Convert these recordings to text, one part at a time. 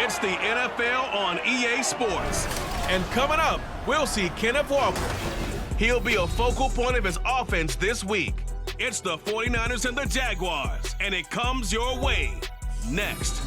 It's the NFL on EA Sports. And coming up, we'll see Kenneth Walker. He'll be a focal point of his offense this week. It's the 49ers and the Jaguars, and it comes your way next.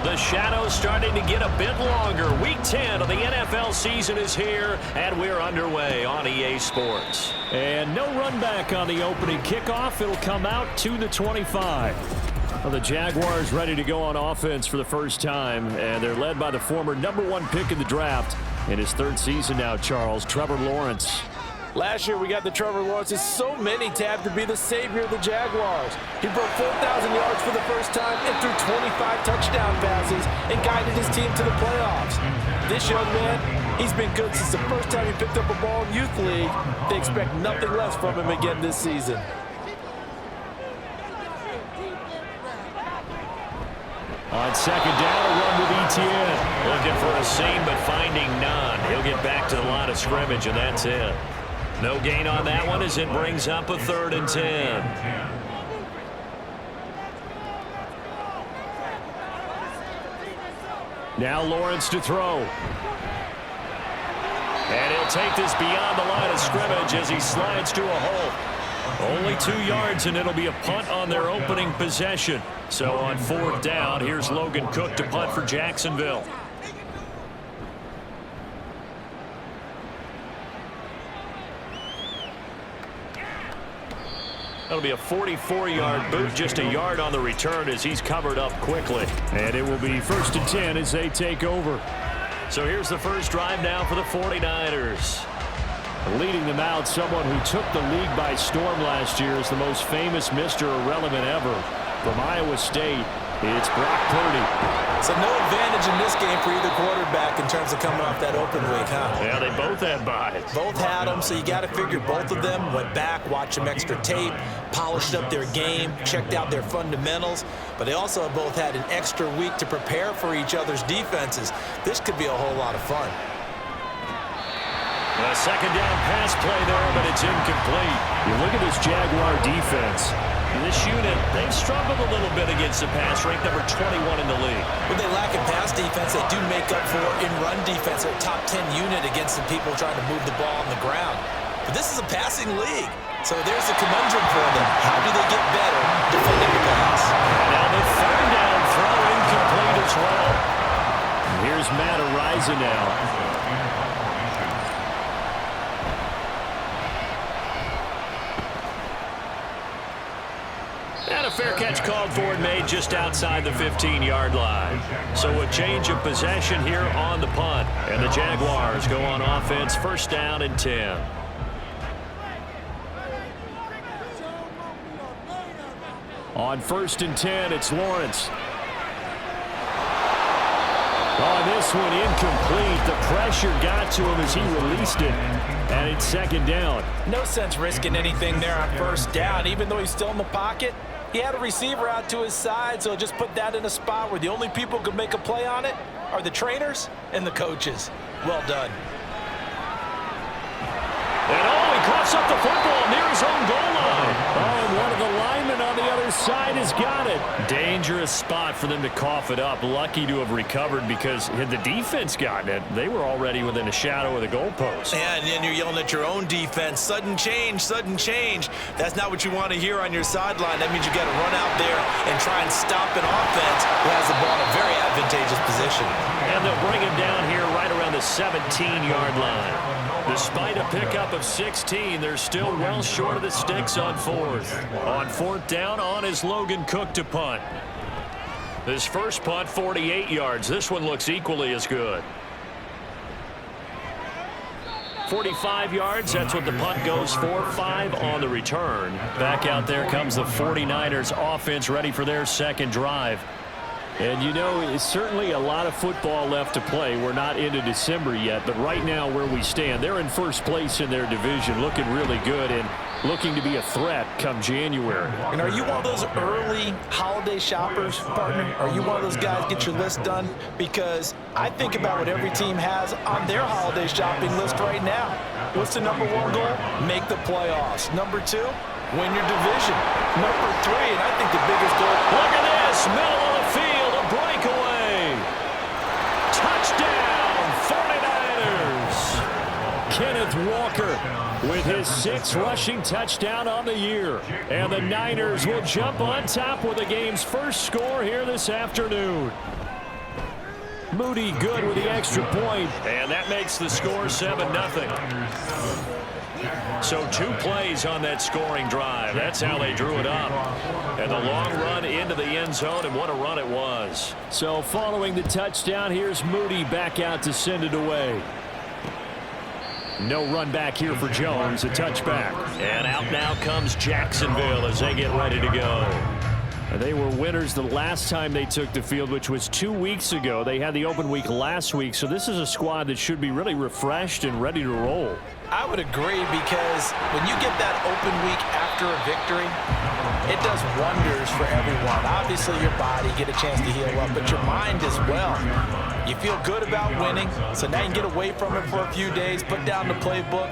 The shadow's starting to get a bit longer. Week 10 of the NFL season is here, and we're underway on EA Sports. And no run back on the opening kickoff. It'll come out to the 25. Well, the Jaguars ready to go on offense for the first time, and they're led by the former #1 pick in the draft in his third season now, Charles, Trevor Lawrence. Last year we got the Trevor Lawrences. So many tabbed to be the savior of the Jaguars. He broke 4,000 yards for the first time and threw 25 touchdown passes and guided his team to the playoffs. This young man, he's been good since the first time he picked up a ball in Youth League. They expect nothing less from him again this season. On second down, a run with Etienne. Looking for a seam, but finding none. He'll get back to the line of scrimmage, and that's it. No gain on that one as it brings up a 3rd and 10. Now Lawrence to throw. And he'll take this beyond the line of scrimmage as he slides to a hole. Only 2 yards, and it'll be a punt on their opening possession. So on 4th down, here's Logan Cook to punt for Jacksonville. That'll be a 44-yard boot, just a yard on the return as he's covered up quickly. And it will be 1st and 10 as they take over. So here's the first drive now for the 49ers. Leading them out, someone who took the league by storm last year is the most famous Mr. Irrelevant ever. From Iowa State, it's Brock Purdy. So no advantage in this game for either quarterback in terms of coming off that open week, huh? Yeah, they both had buys. Both had them, so you got to figure both of them went back, watched some extra tape, polished up their game, checked out their fundamentals, but they also both had an extra week to prepare for each other's defenses. This could be a whole lot of fun. A second down pass play there, but it's incomplete. You look at this Jaguar defense. This unit, they've struggled a little bit against the pass, ranked number 21 in the league. When they lack in pass defense, they do make up for in run defense. They're a top 10 unit against the people trying to move the ball on the ground. But this is a passing league, so there's a conundrum for them. How do they get better defending the pass? Now the 3rd down throw incomplete as well. Here's Matt Ariza now. And a fair catch called for and made just outside the 15-yard line. So a change of possession here on the punt. And the Jaguars go on offense, 1st down and 10. On 1st and 10, it's Lawrence. On this one, incomplete. The pressure got to him as he released it. And it's 2nd down. No sense risking anything there on 1st down, even though he's still in the pocket. He had a receiver out to his side, so just put that in a spot where the only people who can make a play on it are the trainers and the coaches. Well done. And he coughs up the football near his own goal line. Oh, and one of the linemen on the other side has got it. Dangerous spot for them to cough it up. Lucky to have recovered because had the defense gotten it, they were already within a shadow of the goalpost. And then you're yelling at your own defense. Sudden change, sudden change. That's not what you want to hear on your sideline. That means you got to run out there and try and stop an offense who has the ball in a very advantageous position. And they'll bring him down here right around the 17-yard line. Despite a pickup of 16, they're still well short of the sticks on 4th. On 4th down, on is Logan Cook to punt. His first punt, 48 yards. This one looks equally as good. 45 yards, that's what the punt goes for. 5 on the return. Back out there comes the 49ers offense ready for their second drive. And, you know, it's certainly a lot of football left to play. We're not into December yet, but right now where we stand, they're in first place in their division, looking really good and looking to be a threat come January. And are you one of those early holiday shoppers, partner? Are you one of those guys get your list done? Because I think about what every team has on their holiday shopping list right now. What's the number one goal? Make the playoffs. Number two, win your division. Number three, and I think the biggest goal. Look at this, middle of the field, a breakaway. Touchdown, 49ers. Kenneth Walker with his 6th rushing touchdown on the year. And the Niners will jump on top with the game's first score here this afternoon. Moody good with the extra point. And that makes the score 7-0. So 2 plays on that scoring drive. That's how they drew it up. And the long run into the end zone, and what a run it was. So following the touchdown, here's Moody back out to send it away. No run back here for Jones, a touchback. And out now comes Jacksonville as they get ready to go. They were winners the last time they took the field, which was 2 weeks ago. They had the open week last week, so this is a squad that should be really refreshed and ready to roll. I would agree, because when you get that open week after a victory, it does wonders for everyone. Obviously, your body, get a chance to heal up, but your mind as well. You feel good about winning, so now you can get away from it for a few days, put down the playbook,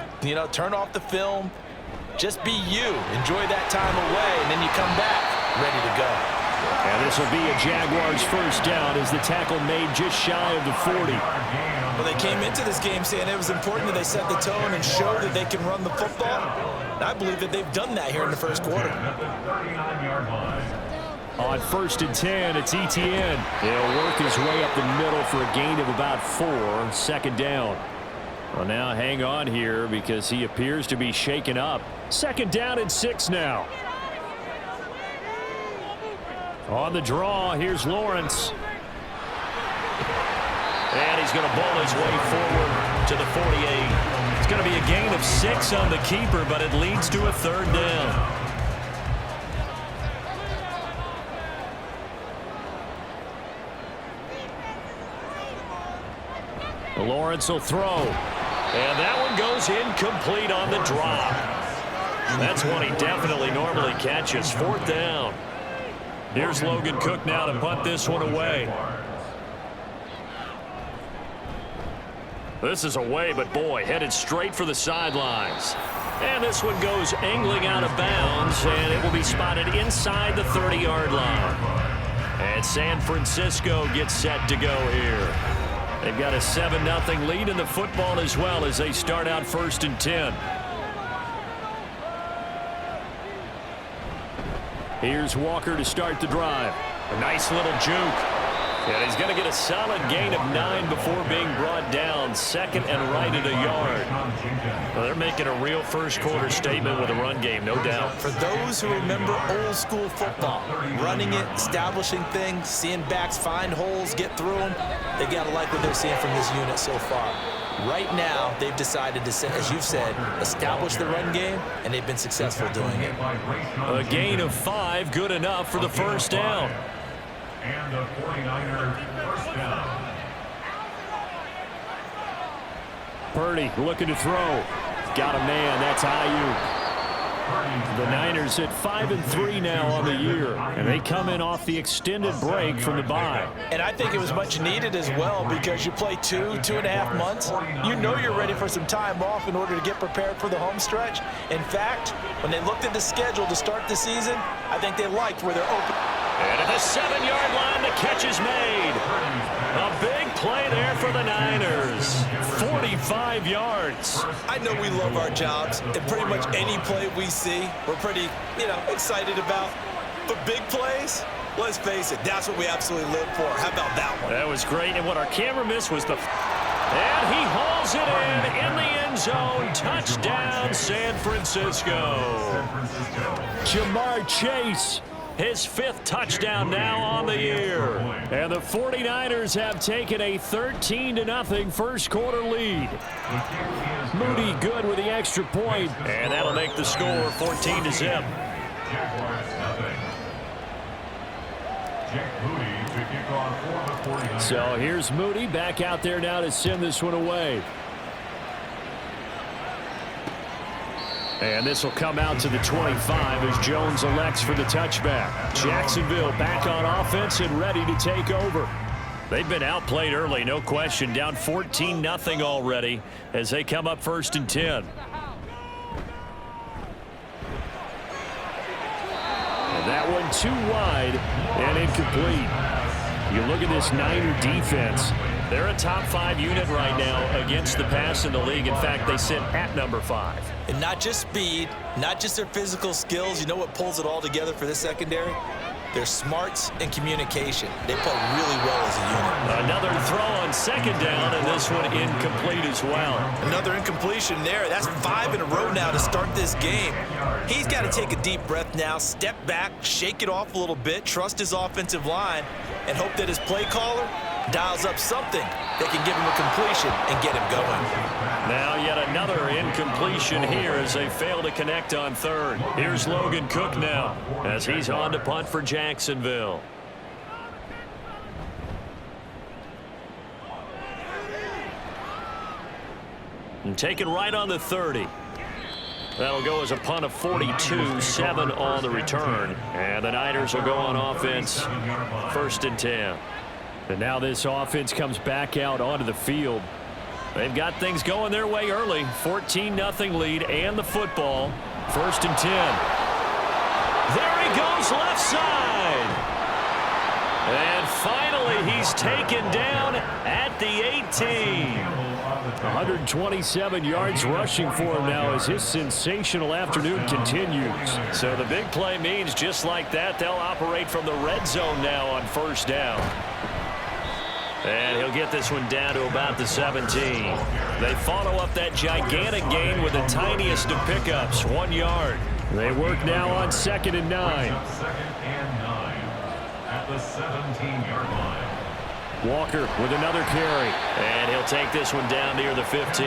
turn off the film, just be you. Enjoy that time away, and then you come back ready to go. And this will be a Jaguars first down as the tackle made just shy of the 40. Well, they came into this game saying it was important that they set the tone and show that they can run the football. And I believe that they've done that here in the first quarter. On 1st and 10, it's Etienne. He'll work his way up the middle for a gain of about 4. 2nd down. Well, now hang on here because he appears to be shaken up. 2nd down and 6 now. On the draw, here's Lawrence. And he's going to bowl his way forward to the 48. It's going to be a gain of 6 on the keeper, but it leads to a 3rd down. Lawrence will throw. And that one goes incomplete on the drop. That's one he definitely normally catches. 4th down. Here's Logan Cook now to punt this one away. This is away, but boy, headed straight for the sidelines. And this one goes angling out of bounds, and it will be spotted inside the 30-yard line. And San Francisco gets set to go here. They've got a 7-0 lead in the football as well as they start out 1st and 10. Here's Walker to start the drive. A nice little juke. And he's going to get a solid gain of 9 before being brought down. 2nd and right at a yard. Well, they're making a real first quarter statement with a run game, no doubt. For those who remember old school football, running it, establishing things, seeing backs find holes, get through them, they got to like what they're seeing from this unit so far. Right now, they've decided to, as you've said, establish the run game, and they've been successful doing it. A gain of 5, good enough for the 1st down. And the 49ers first down. Purdy looking to throw. Got a man. That's Ayuk. The Niners at 5-3 now on the year, and they come in off the extended break from the bye. And I think it was much needed as well, because you play 2.5 months. You know you're ready for some time off in order to get prepared for the home stretch. In fact, when they looked at the schedule to start the season, I think they liked where they're open. And at the 7-yard line, the catch is made. A big play there for the Niners. 45 yards. I know we love our jobs, and pretty much any play we see, we're pretty, excited about. But big plays, let's face it, that's what we absolutely live for. How about that one? That was great, and what our camera missed was the... And he hauls it in the end zone. Touchdown, San Francisco. Jamar Chase. His 5th touchdown now on the year. And the 49ers have taken a 13-0 first quarter lead. Moody good with the extra point. And that'll make the score 14-0. Moody to kick off for the 49ers. So here's Moody back out there now to send this one away. And this will come out to the 25 as Jones elects for the touchback. Jacksonville back on offense and ready to take over. They've been outplayed early, no question. Down 14-0 already as they come up 1st and 10. And that one too wide and incomplete. You look at this Niner defense. They're a top 5 unit right now against the pass in the league. In fact, they sit at number 5. And not just speed, not just their physical skills. You know what pulls it all together for this secondary? Their smarts and communication. They play really well as a unit. Another throw on 2nd down, and this one incomplete as well. Another incompletion there. That's 5 in a row now to start this game. He's got to take a deep breath now, step back, shake it off a little bit, trust his offensive line, and hope that his play caller dials up something that can give him a completion and get him going. Now yet another incompletion here as they fail to connect on 3rd. Here's Logan Cook now as he's on to punt for Jacksonville. And taken right on the 30. That'll go as a punt of 42, 7 on the return. And the Niners will go on offense 1st and 10. And now this offense comes back out onto the field. They've got things going their way early. 14-0 lead and the football. 1st and 10. There he goes left side. And finally he's taken down at the 18. 127 yards rushing for him now as his sensational afternoon continues. So the big play means just like that, they'll operate from the red zone now on 1st down. And he'll get this one down to about the 17. They follow up that gigantic gain with the tiniest of pickups, 1 yard. They work now on 2nd and 9. 2nd and 9 at the 17-yard line. Walker with another carry. And he'll take this one down near the 15.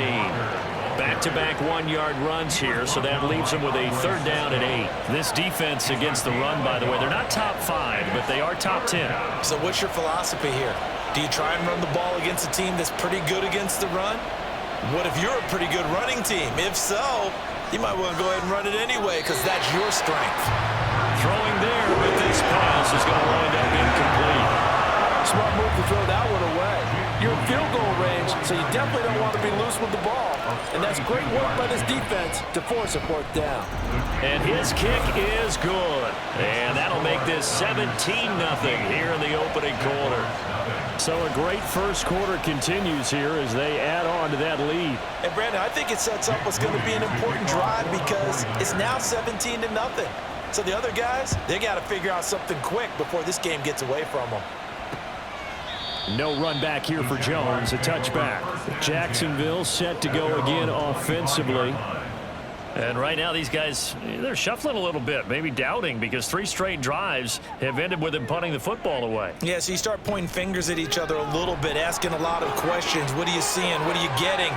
Back-to-back 1-yard runs here, so that leaves him with a 3rd down and 8. This defense against the run, by the way, they're not top 5, but they are top 10. So what's your philosophy here? Do you try and run the ball against a team that's pretty good against the run? What if you're a pretty good running team? If so, you might want to go ahead and run it anyway because that's your strength. Throwing there, but this pass is going to wind up incomplete. Smart move to throw that one away. You're in field goal range, so you definitely don't want to be loose with the ball. And that's great work by this defense to force a 4th down. And his kick is good. And that'll make this 17-0 here in the opening quarter. So a great first quarter continues here as they add on to that lead. And Brandon, I think it sets up what's going to be an important drive because it's now 17-0. So the other guys, they got to figure out something quick before this game gets away from them. No run back here for Jones, a touchback. Jacksonville set to go again offensively. And right now these guys, they're shuffling a little bit, maybe doubting because 3 straight drives have ended with them punting the football away. Yeah, so you start pointing fingers at each other a little bit, asking a lot of questions. What are you seeing? What are you getting?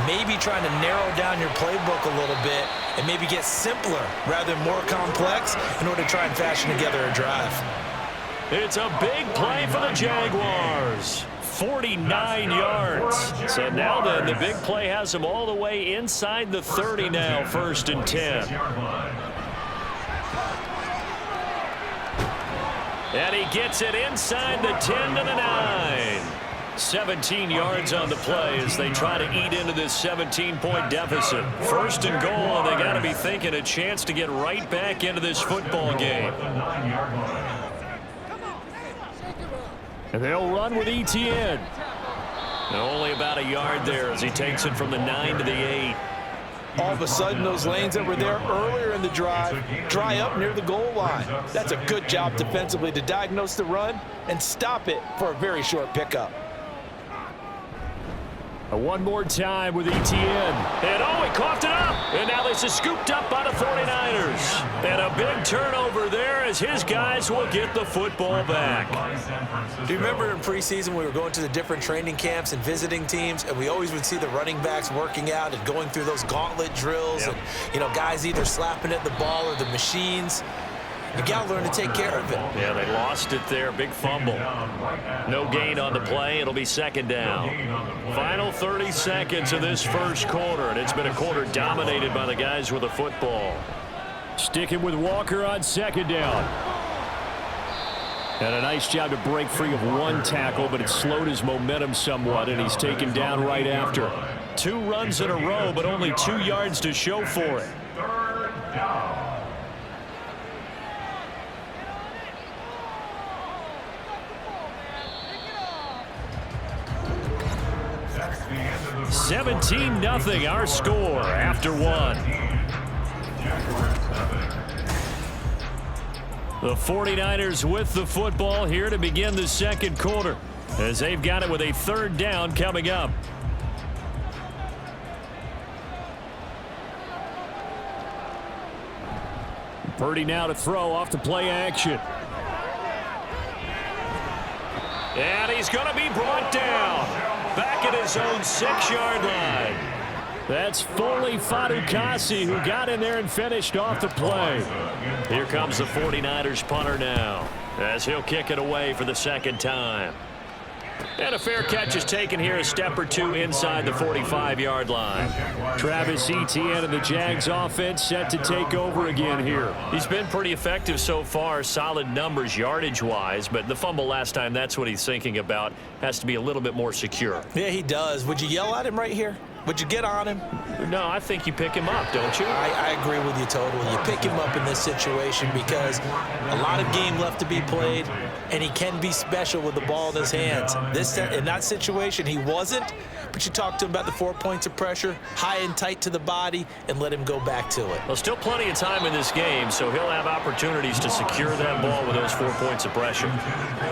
Maybe trying to narrow down your playbook a little bit and maybe get simpler rather than more complex in order to try and fashion together a drive. It's a big play for the Jaguars. 49 yards. So now then, the big play has them all the way inside the 30 now, 1st and 10. And he gets it inside the 10 to the 9. 17 yards on the play as they try to eat into this 17-point deficit. 1st and goal, and they got to be thinking a chance to get right back into this football game. And they'll run with Etienne. And only about a yard there as he takes it from the 9 to the 8. All of a sudden, those lanes that were there earlier in the drive dry up near the goal line. That's a good job defensively to diagnose the run and stop it for a very short pickup. One more time with Etienne. And oh, he coughed it up. And now this is scooped up by the 49ers. And a big turnover there as his guys will get the football back. Do you remember in preseason we were going to the different training camps and visiting teams, and we always would see the running backs working out and going through those gauntlet drills and, you know, guys either slapping at the ball or the machines. You got to learn to take care of it. Yeah, they lost it there. Big fumble. No gain on the play. It'll be second down. Final 30 seconds of this first quarter, and it's been a quarter dominated by the guys with the football. Sticking with Walker on second down. And a nice job to break free of one tackle, but it slowed his momentum somewhat, and he's taken down right after. 2 runs in a row, but only 2 yards to show for it. Third down. 17-0 our score after 1. The 49ers with the football here to begin the second quarter, as they've got it with a third down coming up. Purdy now to throw off the play action. And he's going to be brought down back at his own 6-yard line. That's Foley Fadukasi who got in there and finished off the play. Here comes the 49ers punter now, as he'll kick it away for the second time. And a fair catch is taken here, a step or two inside the 45-yard line. Travis Etienne and the Jags offense set to take over again here. He's been pretty effective so far, solid numbers yardage-wise, but the fumble last time, that's what he's thinking about. Has to be a little bit more secure. Yeah, he does. Would you yell at him right here? Would you get on him? No, I think you pick him up, don't you? I agree with you totally. You pick him up in this situation because a lot of game left to be played, and he can be special with the ball in his hands. In that situation, he wasn't, but you talk to him about the 4 points of pressure, high and tight to the body, and let him go back to it. Well, still plenty of time in this game, so he'll have opportunities to secure that ball with those 4 points of pressure.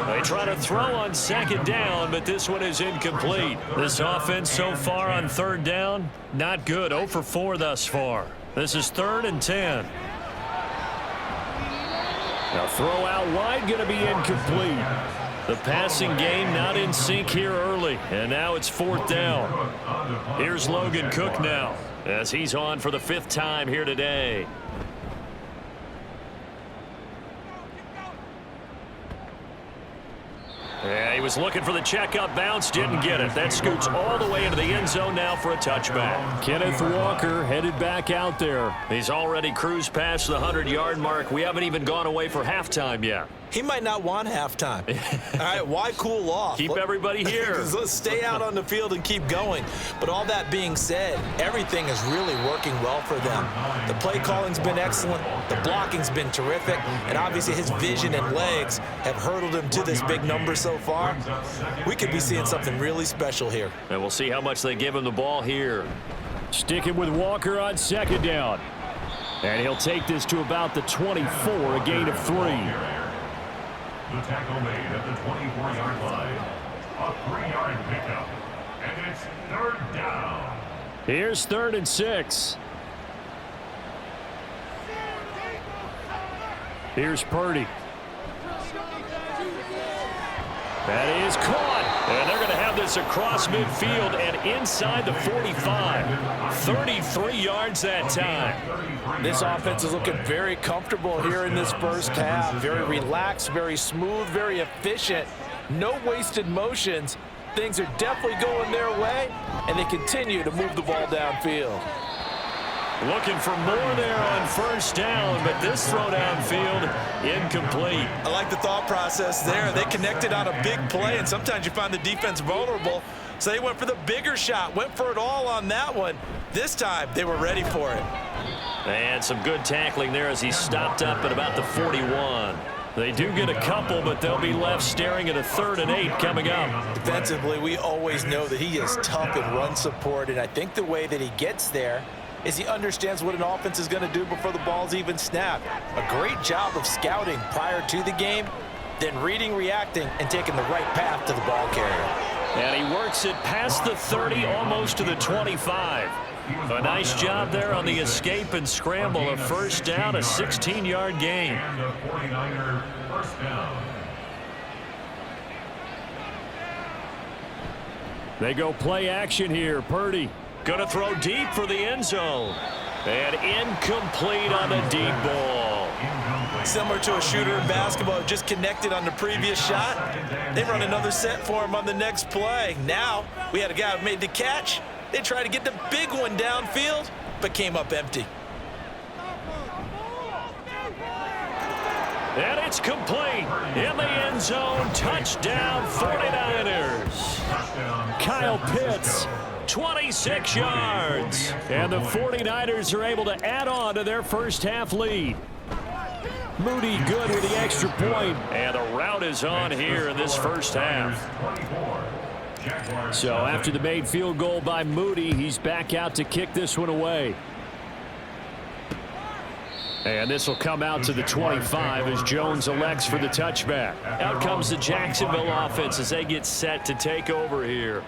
They try to throw on second down, but this one is incomplete. This offense so far on third down, not good. 0 for 4 thus far. This is 3rd and 10. Now throw out wide, going to be incomplete. The passing game not in sync here early, and now it's 4th down. Here's Logan Cook now, as he's on for the 5th time here today. Yeah, he was looking for the checkup bounce, didn't get it. That scoots all the way into the end zone now for a touchback. Kenneth Walker headed back out there. He's already cruised past the 100-yard mark. We haven't even gone away for halftime yet. He might not want halftime. All right, why cool off? Keep everybody here. Let's stay out on the field and keep going. But all that being said, everything is really working well for them. The play calling's been excellent. The blocking's been terrific. And obviously his vision and legs have hurdled him to this big number so far. We could be seeing something really special here. And we'll see how much they give him the ball here. Sticking with Walker on second down. And he'll take this to about the 24, a gain of 3. The tackle made at the 24-yard line. A 3-yard pickup. And it's 3rd down. Here's 3rd and 6. Here's Purdy. That is caught. And they're going to have this across midfield and inside the 45. 33 yards that time. This offense is looking very comfortable here in this first half. Very relaxed, very smooth, very efficient. No wasted motions. Things are definitely going their way, and they continue to move the ball downfield. Looking for more there on 1st down, but this throw downfield incomplete. I like the thought process there. They connected on a big play, and sometimes you find the defense vulnerable. So they went for the bigger shot, went for it all on that one. This time, they were ready for it. And some good tackling there as he stopped up at about the 41. They do get a couple, but they'll be left staring at a 3rd and 8 coming up. Defensively, we always know that he is tough in run support, and I think the way that he gets there is he understands what an offense is going to do before the ball's even snapped. A great job of scouting prior to the game, then reading, reacting, and taking the right path to the ball carrier. And he works it past the 30, almost to the 25. A nice job there on the escape and scramble. A 1st down, a 16-yard gain. And the 49er 1st down. They go play action here. Purdy. Going to throw deep for the end zone. And incomplete on the deep ball. Similar to a shooter in basketball who just connected on the previous shot. They run another set for him on the next play. Now, we had a guy who made the catch. They tried to get the big one downfield, but came up empty. And it's complete. In the end zone, touchdown 49ers. Kyle Pitts, 26 yards. And the 49ers are able to add on to their first half lead. Moody good with the extra point. And the route is on here in this first half. So after the made field goal by Moody, he's back out to kick this one away. And this will come out to the 25 as Jones elects for the touchback. Out comes the Jacksonville offense as they get set to take over here.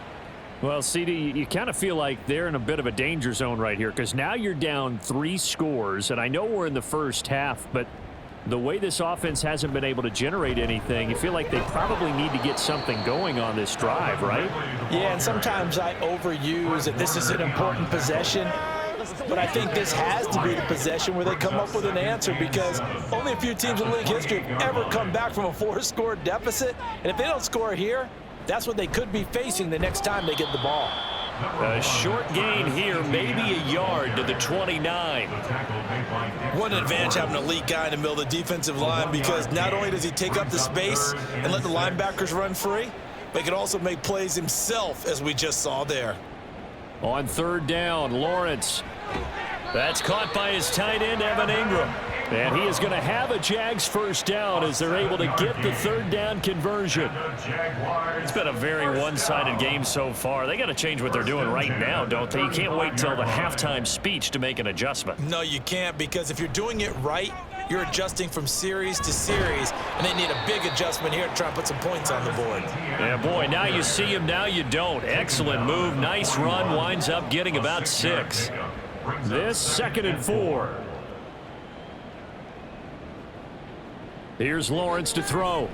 Well, CD, you kind of feel like they're in a bit of a danger zone right here because now you're down 3 scores, and I know we're in the first half, but the way this offense hasn't been able to generate anything, you feel like they probably need to get something going on this drive, right? Yeah, and sometimes I overuse that this is an important possession. But I think this has to be the possession where they come up with an answer because only a few teams in league history have ever come back from a 4-score deficit. And if they don't score here, that's what they could be facing the next time they get the ball. A short gain here, maybe a yard to the 29. What an advantage having an elite guy in the middle of the defensive line because not only does he take up the space and let the linebackers run free, but he can also make plays himself, as we just saw there. On third down, Lawrence. That's caught by his tight end, Evan Ingram. And he is going to have a Jags first down as they're able to get the third down conversion. It's been a very one-sided game so far. They got to change what they're doing right now, don't they? You can't wait till the halftime speech to make an adjustment. No, you can't, because if you're doing it right, you're adjusting from series to series, and they need a big adjustment here to try and put some points on the board. Yeah, boy, now you see him, now you don't. Excellent move, nice run, winds up getting about 6. This 2nd and 4. Here's Lawrence to throw.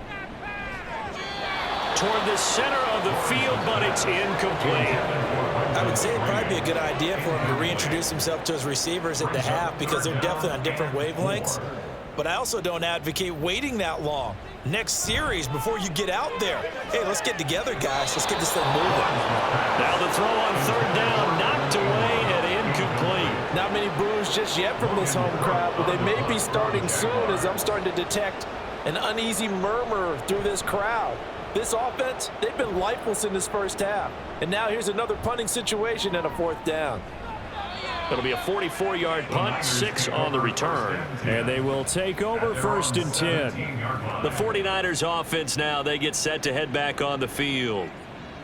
Toward the center of the field, but it's incomplete. I would say it'd probably be a good idea for him to reintroduce himself to his receivers at the half because they're definitely on different wavelengths. But I also don't advocate waiting that long. Next series, before you get out there, hey, let's get together, guys. Let's get this thing moving. Now the throw on third down, knocked away and incomplete. Not many boos just yet from this home crowd, but they may be starting soon as I'm starting to detect an uneasy murmur through this crowd. This offense, they've been lifeless in this first half. And now here's another punting situation and a 4th down. It'll be a 44-yard punt, 6 on the return. And they will take over 1st and 10. The 49ers offense now, they get set to head back on the field.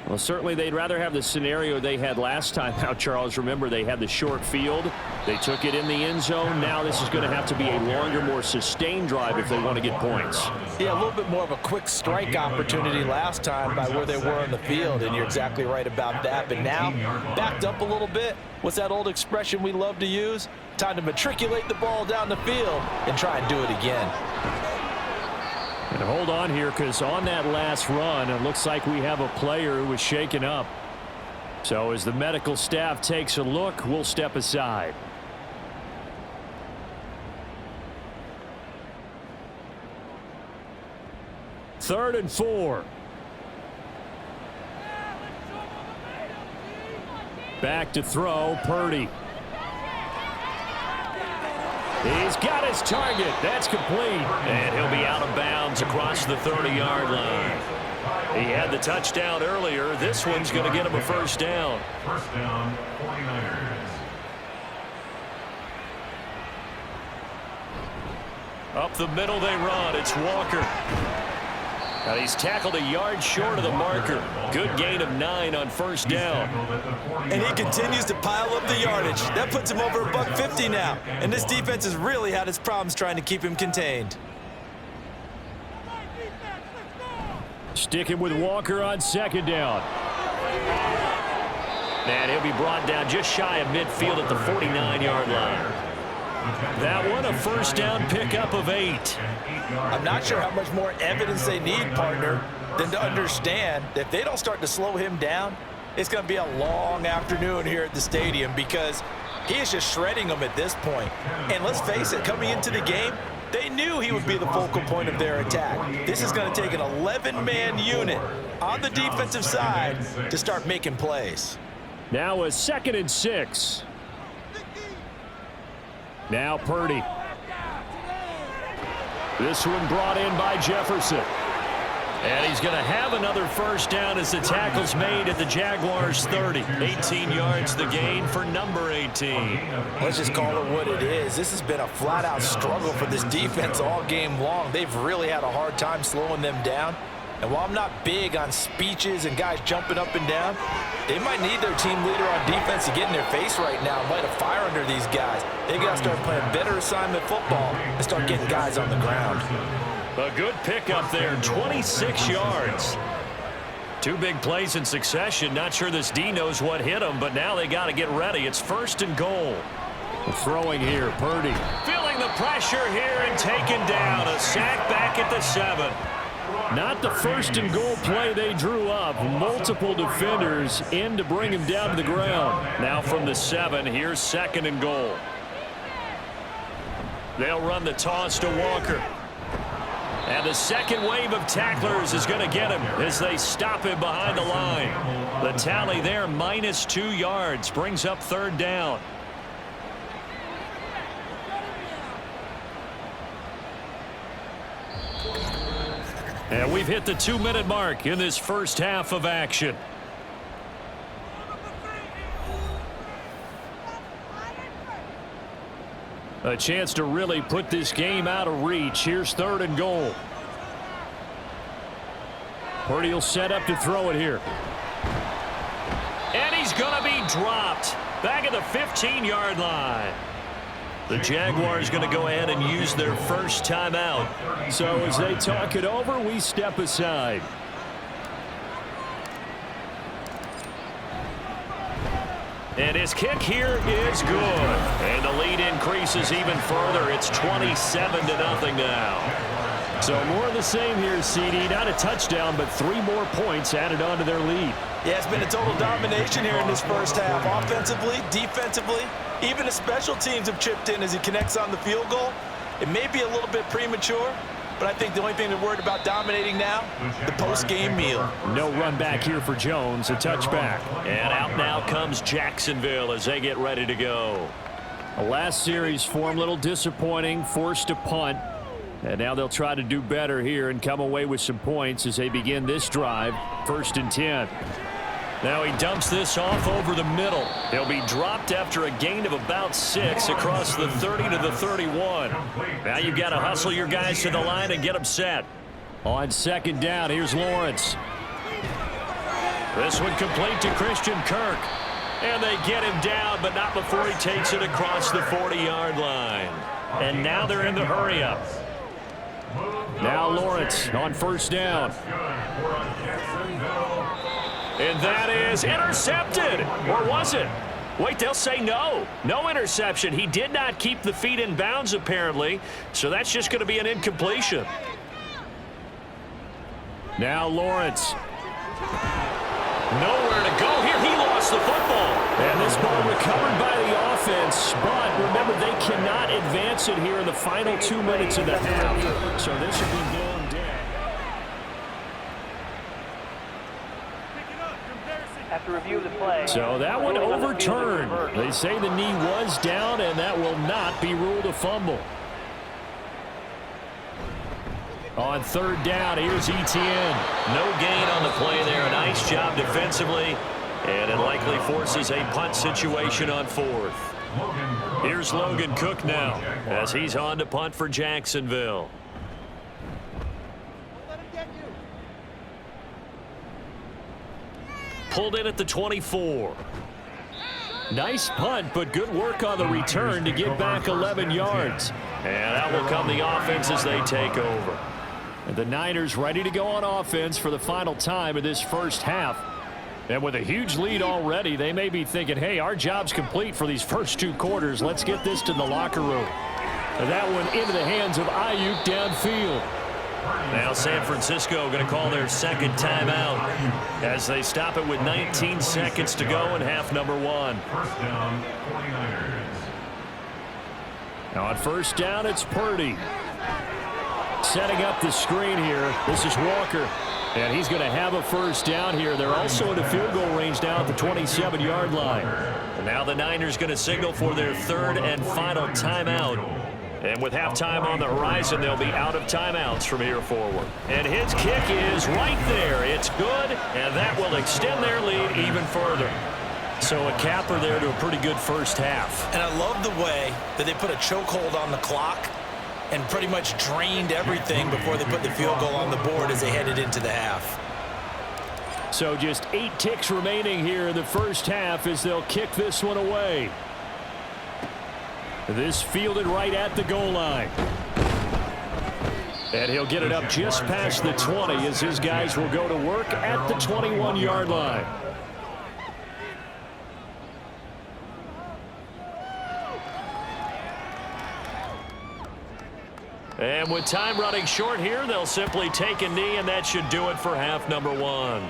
Well, certainly they'd rather have the scenario they had last time out, Charles. Remember, they had the short field. They took it in the end zone. Now this is going to have to be a longer, more sustained drive if they want to get points. Yeah, a little bit more of a quick strike opportunity last time by where they were on the field, and you're exactly right about that. But now, backed up a little bit. What's that old expression we love to use? Time to matriculate the ball down the field and try and do it again. And hold on here, because on that last run, it looks like we have a player who was shaken up. So as the medical staff takes a look, we'll step aside. Third and 4. Back to throw, Purdy. He's got his target. That's complete. And he'll be out of bounds across the 30-yard line. He had the touchdown earlier. This one's going to get him a first down. First down, 49ers. Up the middle they run. It's Walker. Now he's tackled a yard short of the marker. Good gain of 9 on first down. And he continues to pile up the yardage. That puts him over $150 now. And this defense has really had its problems trying to keep him contained. Sticking with Walker on 2nd down. And he'll be brought down just shy of midfield at the 49-yard line. That one a first down pickup of 8. I'm not sure how much more evidence they need, partner, than to understand that if they don't start to slow him down, it's going to be a long afternoon here at the stadium because he is just shredding them at this point. And let's face it, coming into the game, They knew he would be the focal point of their attack. This is going to take an 11-man unit on the defensive side to start making plays. Now a 2nd and 6. Now Purdy. This one brought in by Jefferson. And he's going to have another first down as the tackle's made at the Jaguars' 30. 18 yards the gain for number 18. Let's just call it what it is. This has been a flat-out struggle for this defense all game long. They've really had a hard time slowing them down. And while I'm not big on speeches and guys jumping up and down, they might need their team leader on defense to get in their face right now and light a fire under these guys. They got to start playing better assignment football and start getting guys on the ground. A good pickup there, 26 yards. 2 big plays in succession. Not sure this D knows what hit him, but now they got to get ready. It's 1st and goal. Throwing here, Purdy. Feeling the pressure here and taken down. A sack back at the 7. Not the 1st and goal play they drew up. Multiple defenders in to bring him down to the ground. Now from the 7, here's 2nd and goal. They'll run the toss to Walker. And the second wave of tacklers is going to get him as they stop him behind the line. The tally there, -2 yards, brings up 3rd down. And we've hit the 2-minute mark in this first half of action. A chance to really put this game out of reach. Here's 3rd and goal. Purdy will set up to throw it here. And he's going to be dropped back at the 15-yard line. The Jaguars going to go ahead and use their first timeout. So as they talk it over, we step aside. And his kick here is good. And the lead increases even further. It's 27-0 now. So more of the same here, CD. Not a touchdown, but 3 more points added on to their lead. Yeah, it's been a total domination here in this first half. Offensively, defensively, even the special teams have chipped in as he connects on the field goal. It may be a little bit premature, but I think the only thing they're worried about dominating now, the post-game meal. No run back here for Jones, a touchback. And out now comes Jacksonville as they get ready to go. The last series form a little disappointing, forced to punt. And now they'll try to do better here and come away with some points as they begin this drive. 1st and 10. Now he dumps this off over the middle. He'll be dropped after a gain of about 6 across the 30 to the 31. Now you've got to hustle your guys to the line and get them set. On 2nd down, here's Lawrence. This one complete to Christian Kirk. And they get him down, but not before he takes it across the 40-yard line. And now they're in the hurry-up. Now Lawrence on 1st down. And that is intercepted. Or was it? Wait, they'll say no. No interception. He did not keep the feet in bounds, apparently. So that's just going to be an incompletion. Now Lawrence. Nowhere to go here. He lost the football. And this ball recovered by the offense. But remember, they cannot advance it here in the final 2 minutes of the half. So this will be blown dead. After review of the play. So that one overturned. They say the knee was down, and that will not be ruled a fumble. On 3rd down, here's Etienne. No gain on the play there. A nice job defensively. And it likely forces a punt situation on 4th. Here's Logan Cook now as he's on to punt for Jacksonville. Pulled in at the 24. Nice punt, but good work on the return to get back 11 yards. And out will come the offense as they take over. And the Niners ready to go on offense for the final time of this first half. And with a huge lead already, they may be thinking, hey, our job's complete for these first 2 quarters. Let's get this to the locker room. And that one into the hands of Ayuk downfield. Now San Francisco going to call their 2nd timeout as they stop it with 19 seconds to go in half number 1. First down, 49ers. Now on 1st down, it's Purdy. Setting up the screen here. This is Walker. And he's going to have a first down here. They're also in a field goal range now at the 27-yard line. And now the Niners going to signal for their third and final timeout. And with halftime on the horizon, they'll be out of timeouts from here forward. And his kick is right there. It's good, and that will extend their lead even further. So a capper there to a pretty good first half. And I love the way that they put a chokehold on the clock and pretty much drained everything before they put the field goal on the board as they headed into the half. So just 8 ticks remaining here in the first half as they'll kick this one away. This fielded right at the goal line. And he'll get it up just past the 20 as his guys will go to work at the 21-yard line. And with time running short here, they'll simply take a knee, and that should do it for half number 1.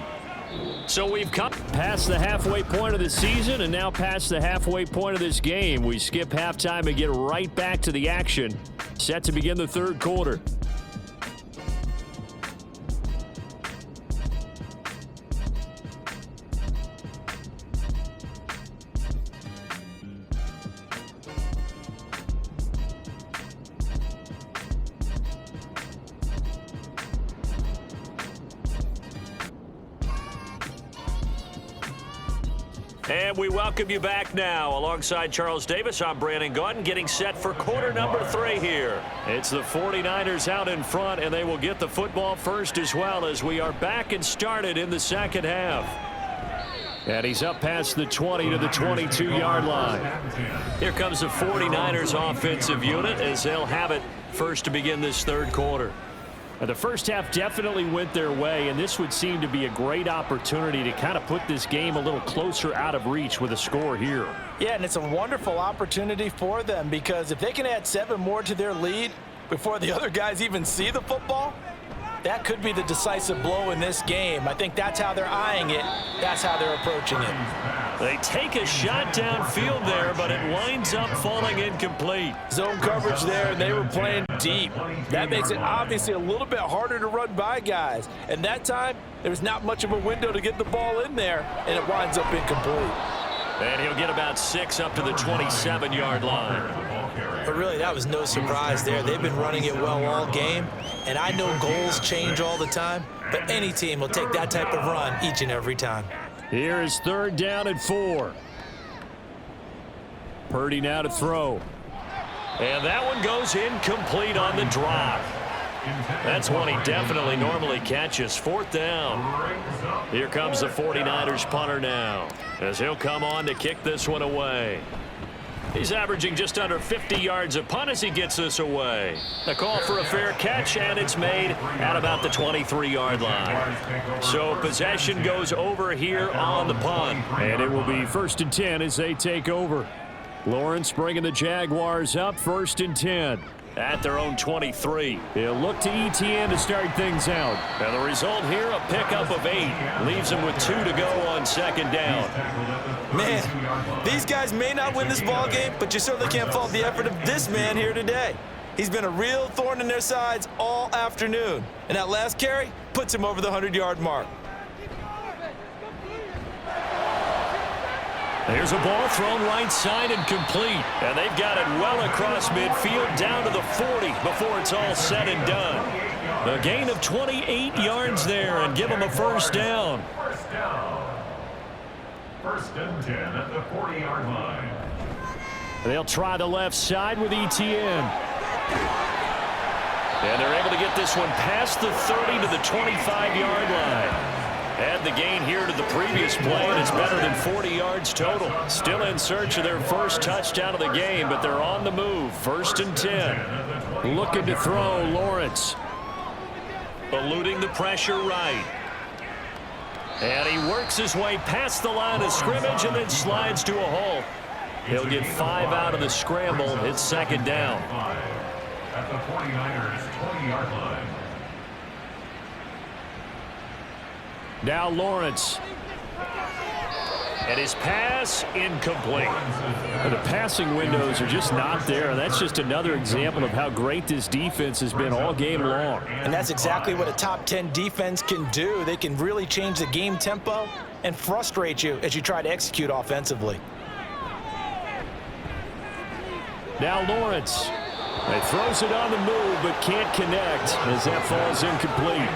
So we've come past the halfway point of the season and now past the halfway point of this game. We skip halftime and get right back to the action. Set to begin the third quarter. And we welcome you back now. Alongside Charles Davis, I'm Brandon Gaudin, getting set for quarter number 3 here. It's the 49ers out in front, and they will get the football first as well as we are back and started in the second half. And he's up past the 20 to the 22-yard line. Here comes the 49ers offensive unit as they'll have it first to begin this third quarter. The first half definitely went their way, and this would seem to be a great opportunity to kind of put this game a little closer out of reach with a score here. Yeah, and it's a wonderful opportunity for them because if they can add 7 more to their lead before the other guys even see the football, that could be the decisive blow in this game. I think that's how they're eyeing it. That's how they're approaching it. They take a shot downfield there, but it winds up falling incomplete. Zone coverage there, and they were playing deep. That makes it obviously a little bit harder to run by guys. And that time, there was not much of a window to get the ball in there, and it winds up incomplete. And he'll get about 6 up to the 27-yard line. But really, that was no surprise there. They've been running it well all game, and I know goals change all the time, but any team will take that type of run each and every time. Here is third down and 4. Purdy now to throw. And that one goes incomplete on the drop. That's one he definitely normally catches. Fourth down. Here comes the 49ers punter now as he'll come on to kick this one away. He's averaging just under 50 yards a punt as he gets this away. A call for a fair catch, and it's made at about the 23-yard line. So possession goes over here on the punt. And it will be 1st and 10 as they take over. Lawrence bringing the Jaguars up 1st and 10. At their own 23. He'll look to ETN to start things out. And the result here, a pickup of 8. Leaves him with 2 to go on second down. Man, these guys may not win this ball game, but you certainly can't fault the effort of this man here today. He's been a real thorn in their sides all afternoon. And that last carry puts him over the 100-yard mark. There's a ball thrown right side and complete. And they've got it well across midfield down to the 40 before it's all said and done. A gain of 28 yards there and give them a first down. First and 10 at the 40-yard line. They'll try the left side with ETN. And they're able to get this one past the 30 to the 25-yard line. Add the gain here to the previous play, and it's better than 40 yards total. Still in search of their first touchdown of the game, but they're on the move. 1st and 10. Looking to throw, Lawrence. Eluding the pressure right. And he works his way past the line of scrimmage and then slides to a halt. He'll get 5 out of the scramble. It's second down. At the 49ers 20-yard line. Now Lawrence. And his pass incomplete. The passing windows are just not there. That's just another example of how great this defense has been all game long. And that's exactly what a top 10 defense can do. They can really change the game tempo and frustrate you as you try to execute offensively. Now Lawrence. He throws it on the move, but can't connect as that falls incomplete.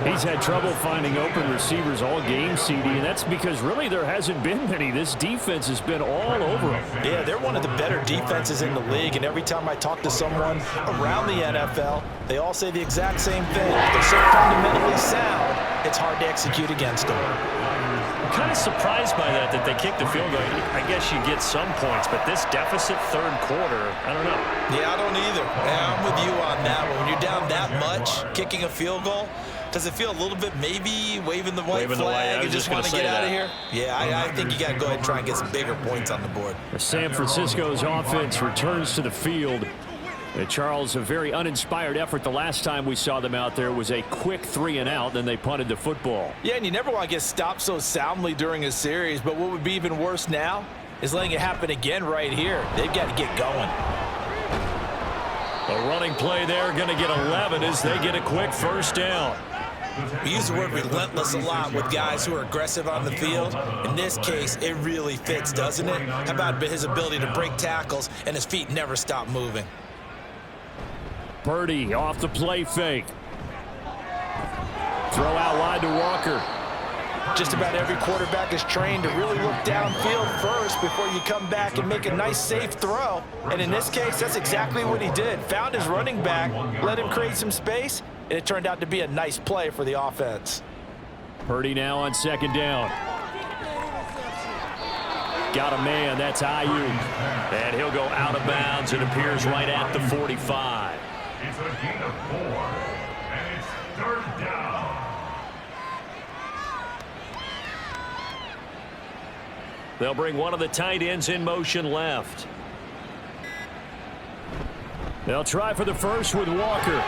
He's had trouble finding open receivers all game, CD, and that's because really there hasn't been many. This defense has been all over him. Yeah, they're one of the better defenses in the league, and every time I talk to someone around the NFL, they all say the exact same thing. They're so fundamentally sound, it's hard to execute against them. I'm kind of surprised by that they kicked the field goal. I guess you get some points, but this deficit third quarter, I don't know. Yeah, I don't either. Yeah, I'm with you on that. But when you're down that much, kicking a field goal, does it feel a little bit maybe waving the white flag and just want to get out of here? Yeah, I think you got to go ahead and try and get some bigger points on the board. San Francisco's offense returns to the field. Charles, a very uninspired effort. The last time we saw them out there was a quick 3-and-out, then they punted the football. Yeah, and you never want to get stopped so soundly during a series, but what would be even worse now is letting it happen again right here. They've got to get going. A running play there, going to get 11 as they get a quick first down. We use the word relentless a lot with guys who are aggressive on the field. In this case, it really fits, doesn't it? How about his ability to break tackles and his feet never stop moving? Purdy off the play fake. Throw out wide to Walker. Just about every quarterback is trained to really look downfield first before you come back and make a nice, safe throw. And in this case, that's exactly what he did. Found his running back, let him create some space, and it turned out to be a nice play for the offense. Purdy now on second down. Got a man, that's Ayuk. And he'll go out of bounds. It appears right at the 45. It's a gain of 4, and it's third down. They'll bring one of the tight ends in motion left. They'll try for the first with Walker.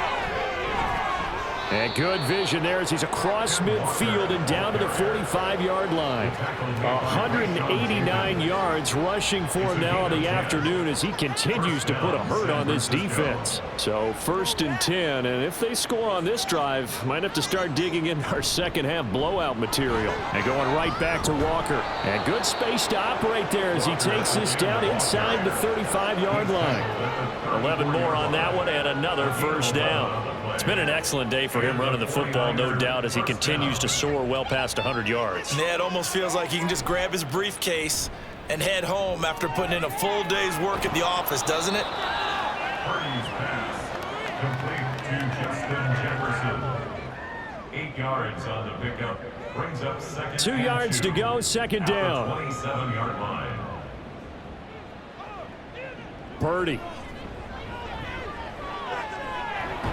And good vision there as he's across midfield and down to the 45-yard line. 189 yards rushing for him now in the afternoon as he continues to put a hurt on this defense. So 1st and 10, and if they score on this drive, might have to start digging in our second half blowout material. And going right back to Walker. And good space to operate there as he takes this down inside the 35-yard line. 11 more on that one and another first down. It's been an excellent day for him running the football, no doubt, as he continues to soar well past 100 yards. Yeah, it almost feels like he can just grab his briefcase and head home after putting in a full day's work at the office, doesn't it? Purdy's pass complete to Justin Jefferson. 8 yards on the pickup. Brings up second. 2 yards to go, second down. 27-yard line. Purdy.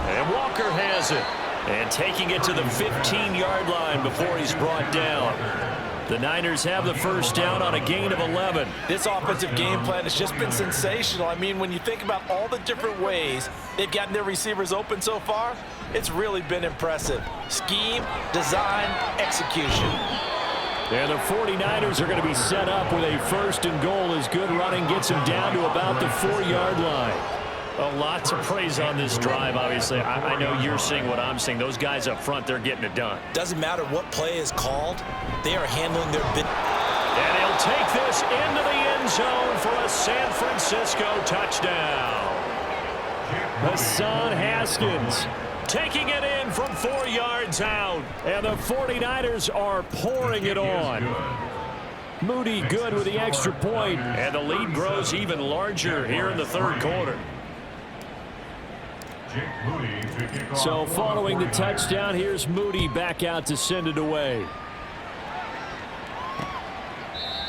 And Walker has it. And taking it to the 15-yard line before he's brought down. The Niners have the first down on a gain of 11. This offensive game plan has just been sensational. I mean, when you think about all the different ways they've gotten their receivers open so far, it's really been impressive. Scheme, design, execution. And the 49ers are going to be set up with a first and goal as good running gets them down to about the 4-yard line. A lot to praise on this drive, obviously. I know you're seeing what I'm seeing. Those guys up front, they're getting it done. Doesn't matter what play is called. They are handling their bit. And he'll take this into the end zone for a San Francisco touchdown. Hassan Haskins taking it in from 4 yards out. And the 49ers are pouring it on. Moody good with the extra point. And the lead grows even larger here in the third quarter. So following the touchdown, here's Moody back out to send it away.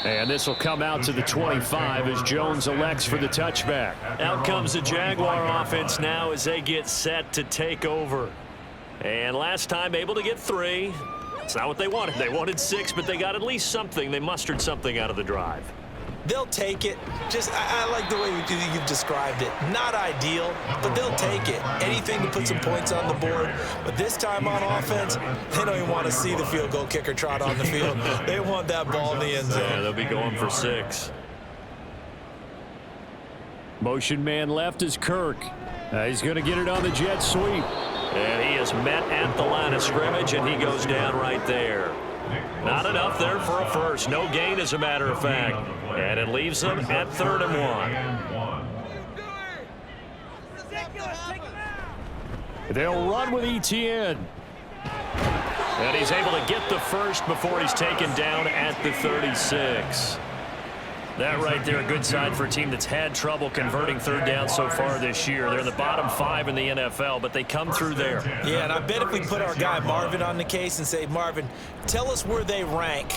And this will come out to the 25 as Jones elects for the touchback. Out comes the Jaguar offense now as they get set to take over. And last time able to get 3. It's not what they wanted. They wanted 6, but they got at least something. They mustered something out of the drive. They'll take it. I like the way you've described it. Not ideal, but they'll take it. Anything to put some points on the board. But this time on offense, they don't even want to see the field goal kicker trot on the field. They want that ball in the end zone. Yeah, they'll be going for 6. Motion man left is Kirk. He's going to get it on the jet sweep. And he is met at the line of scrimmage, and he goes down right there. Not enough there for a first. No gain, as a matter of fact. And it leaves them at 3rd and 1. They'll run with ETN. And he's able to get the first before he's taken down at the 36. That right there, a good sign for a team that's had trouble converting 3rd down so far this year. They're in the bottom 5 in the NFL, but they come through there. Yeah, and I bet if we put our guy Marvin on the case and say, Marvin, tell us where they rank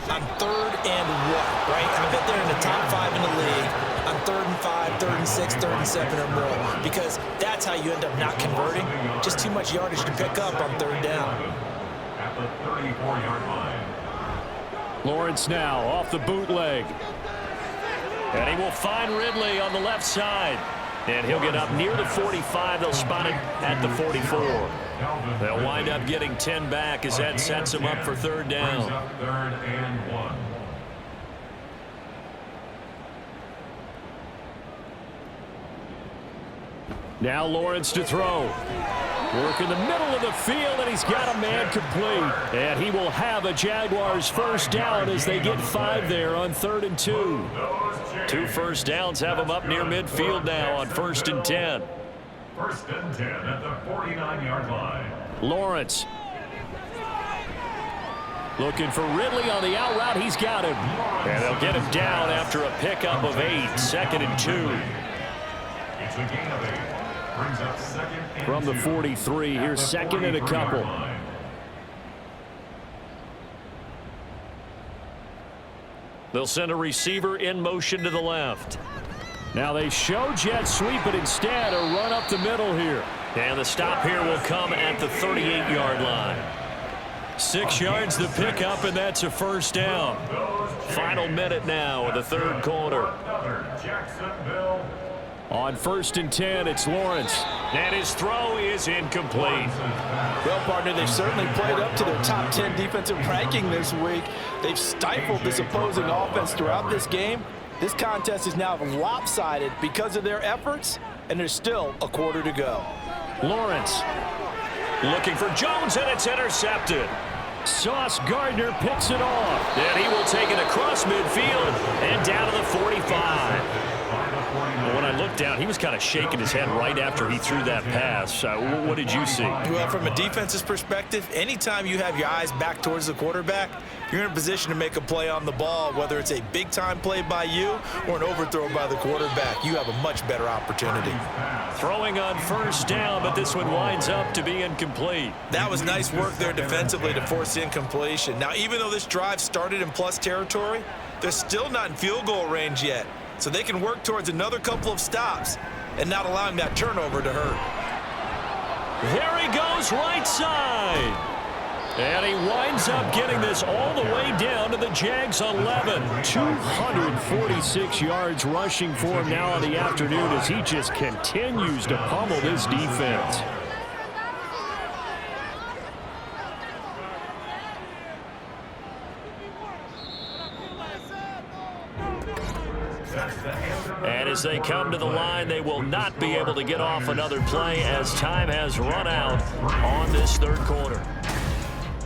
on 3rd and 1, right? I bet they're in the top 5 in the league on 3rd and 5, 3rd and 6, 3rd and 7 or more, because that's how you end up not converting. Just too much yardage to pick up on 3rd down. At the 34-yard line. Lawrence now off the bootleg. And he will find Ridley on the left side. And he'll get up near the 45. They'll spot it at the 44. They'll wind up getting 10 back as that sets them up for 3rd down. 3rd and 1. Now Lawrence to throw. Work in the middle of the field, and he's got a man complete. And he will have a Jaguars 1st down as they get 5 there on 3rd and 2. 2 first downs have them up near midfield now on 1st and 10. 1st and 10 at the 49-yard line. Lawrence. Looking for Ridley on the out route. He's got him. And they'll get him down after a pickup of 8. 2nd and 2. It's a gain of 8. Brings up 2nd and From the 43, here's 2nd and a couple. They'll send a receiver in motion to the left. Now they show jet sweep, but instead a run up the middle here. And the stop here will come at the 38-yard line. 6 yards the pickup, and that's a 1st down. Final minute now of the 3rd quarter. Jacksonville. On 1st and 10, it's Lawrence. And his throw is incomplete. Well, partner, they've certainly played up to their top 10 defensive ranking this week. They've stifled this opposing offense throughout this game. This contest is now lopsided because of their efforts, and there's still a quarter to go. Lawrence looking for Jones, and it's intercepted. Sauce Gardner picks it off. And he will take it across midfield and down to the 45. When I looked down, he was kind of shaking his head right after he threw that pass. What did you see? Well, from a defense's perspective, anytime you have your eyes back towards the quarterback, you're in a position to make a play on the ball, whether it's a big-time play by you or an overthrow by the quarterback. You have a much better opportunity. Throwing on 1st down, but this one winds up to be incomplete. That was nice work there defensively to force incompletion. Now, even though this drive started in plus territory, they're still not in field goal range yet. So they can work towards another couple of stops and not allowing that turnover to hurt. There he goes, right side. And he winds up getting this all the way down to the Jags 11. 246 yards rushing for him now in the afternoon as he just continues to pummel this defense. And as they come to the line, they will not be able to get off another play as time has run out on this 3rd quarter.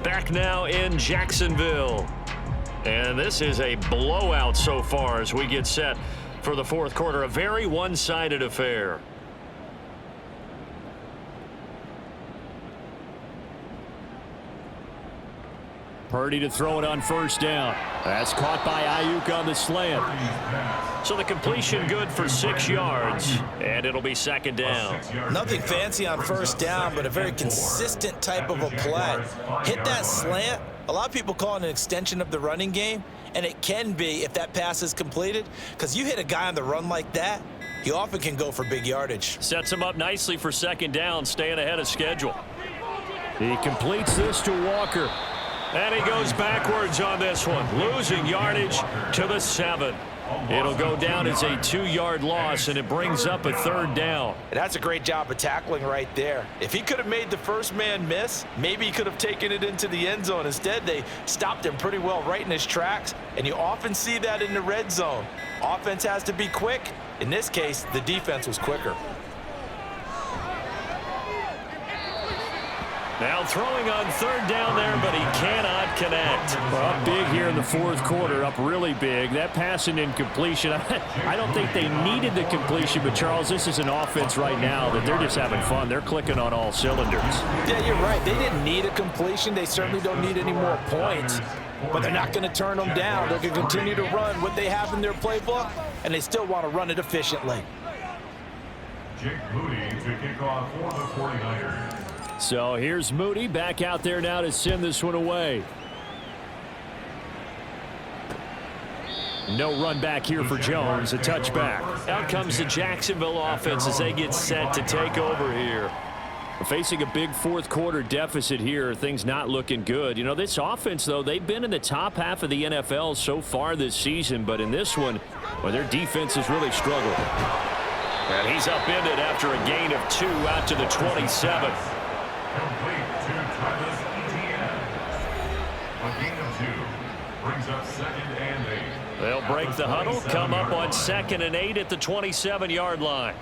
Back now in Jacksonville. And this is a blowout so far as we get set for the 4th quarter. A very one-sided affair. Purdy to throw it on 1st down. That's caught by Ayuk on the slant. So the completion good for 6 yards, and it'll be 2nd down. Nothing fancy on 1st down, but a very consistent type of a play. Hit that slant. A lot of people call it an extension of the running game, and it can be if that pass is completed, because you hit a guy on the run like that, he often can go for big yardage. Sets him up nicely for 2nd down, staying ahead of schedule. He completes this to Walker. And he goes backwards on this one, losing yardage to the 7. It'll go down as a 2-yard loss, and it brings up a 3rd down. That's a great job of tackling right there. If he could have made the first man miss, maybe he could have taken it into the end zone. Instead, they stopped him pretty well right in his tracks, and you often see that in the red zone. Offense has to be quick. In this case, the defense was quicker. Now throwing on 3rd down there, but he cannot connect. Well, up big here in the 4th quarter, up really big. That pass and incompletion, I don't think they needed the completion, but Charles, this is an offense right now that they're just having fun. They're clicking on all cylinders. Yeah, you're right. They didn't need a completion. They certainly don't need any more points, but they're not going to turn them down. They're going to continue to run what they have in their playbook, and they still want to run it efficiently. Jake Moody to kick off for the 49ers. So here's Moody back out there now to send this one away. No run back here for Jones, a touchback. Out comes the Jacksonville offense as they get set to take over here. Facing a big 4th quarter deficit here, things not looking good. You know, this offense, though, they've been in the top half of the NFL so far this season, but in this one, well, their defense has really struggled. And he's upended after a gain of 2 out to the 27. Complete to Travis Etienne. A gain of 2 brings up 2nd and 8. They'll break the huddle, come up on 2nd and 8 at the 27-yard line.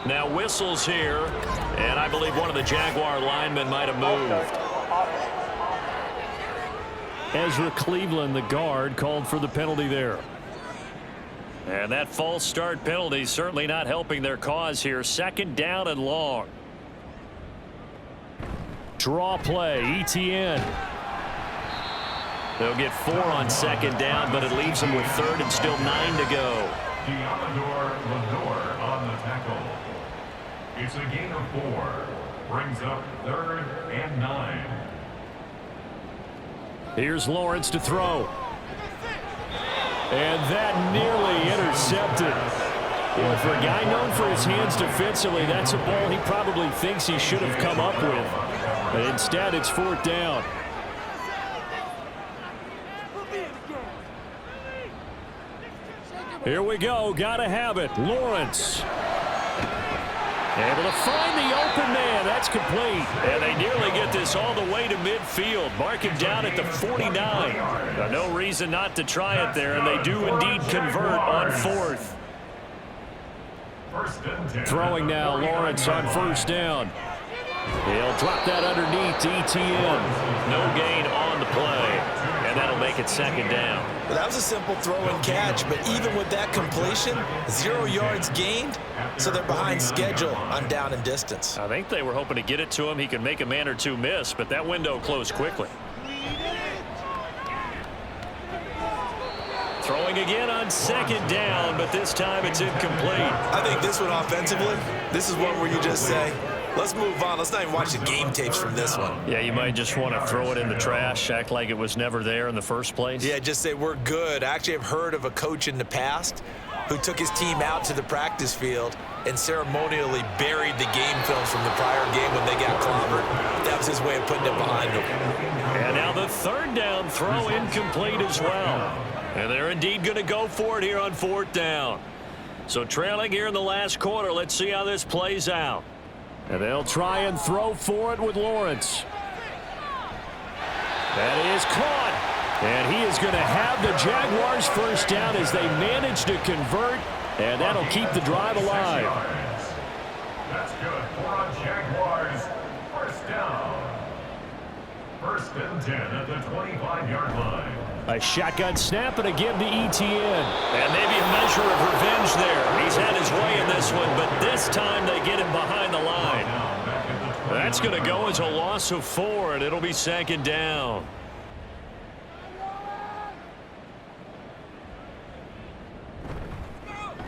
Now whistles here, and I believe one of the Jaguar linemen might have moved. Ezra Cleveland, the guard, called for the penalty there. And that false start penalty certainly not helping their cause here. 2nd down and long. Draw play, Etienne. They'll get 4 on 2nd down, but it leaves them with 3rd and still 9 to go. Lenore on the tackle. It's a gain of 4. Brings up 3rd and 9. Here's Lawrence to throw. And that nearly intercepted. Yeah, for a guy known for his hands defensively, that's a ball he probably thinks he should have come up with. But instead, it's 4th down. Here we go. Gotta have it. Lawrence. Able to find the open man. That's complete. And they nearly get this all the way to midfield. Mark him down at the 49. Now, no reason not to try it there, and they do indeed convert on 4th. Throwing now, Lawrence on 1st down. He'll drop that underneath to Etienne. No gain on the play, and that'll make it 2nd down. Well, that was a simple throw and catch, but even with that completion, 0 yards gained, so they're behind schedule on down and distance. I think they were hoping to get it to him. He could make a man or two miss, but that window closed quickly. Throwing again on 2nd down, but this time it's incomplete. I think this one offensively, this is one where you just say, let's move on. Let's not even watch the game tapes from this one. Yeah, you might just want to throw it in the trash, act like it was never there in the first place. Yeah, just say we're good. I actually have heard of a coach in the past who took his team out to the practice field and ceremonially buried the game films from the prior game when they got clobbered. That was his way of putting it behind them. And now the 3rd down throw incomplete as well. And they're indeed going to go for it here on 4th down. So trailing here in the last quarter, let's see how this plays out. And they'll try and throw for it with Lawrence. That is caught. And he is going to have the Jaguars 1st down as they manage to convert. And that'll keep the drive alive. That's good for a Jaguars 1st down. 1st and 10 at the 25-yard line. A shotgun snap and again to Etienne. And maybe a measure of revenge there. He's had his way in this one, but this time they get him behind the line. That's going to go as a loss of 4, and it'll be 2nd down.